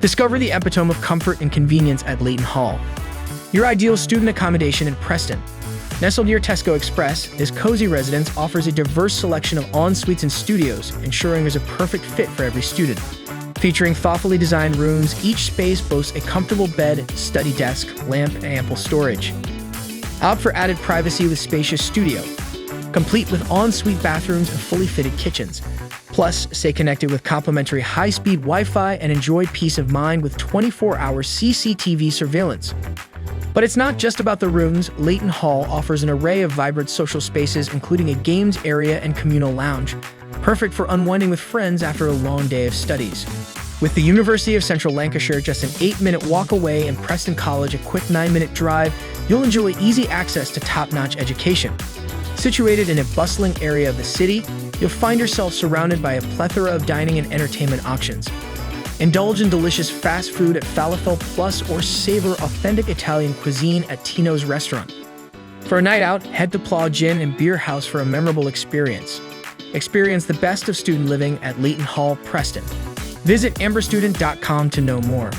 Discover the epitome of comfort and convenience at Leighton Hall, your ideal student accommodation in Preston. Nestled near Tesco Express, this cozy residence offers a diverse selection of en-suites and studios, ensuring there's a perfect fit for every student. Featuring thoughtfully designed rooms, each space boasts a comfortable bed, study desk, lamp, and ample storage. Opt for added privacy with spacious studio, complete with en-suite bathrooms and fully fitted kitchens. Plus, stay connected with complimentary high-speed Wi-Fi and enjoy peace of mind with 24-hour CCTV surveillance. But it's not just about the rooms. Leighton Hall offers an array of vibrant social spaces, including a games area and communal lounge, perfect for unwinding with friends after a long day of studies. With the University of Central Lancashire just an 8-minute walk away and Preston College a quick 9-minute drive, you'll enjoy easy access to top-notch education. Situated in a bustling area of the city, you'll find yourself surrounded by a plethora of dining and entertainment options. Indulge in delicious fast food at Falafel Plus or savor authentic Italian cuisine at Tino's restaurant. For a night out, head to Plaw Gin and Beer House for a memorable experience. Experience the best of student living at Leighton Hall Preston. Visit amberstudent.com to know more.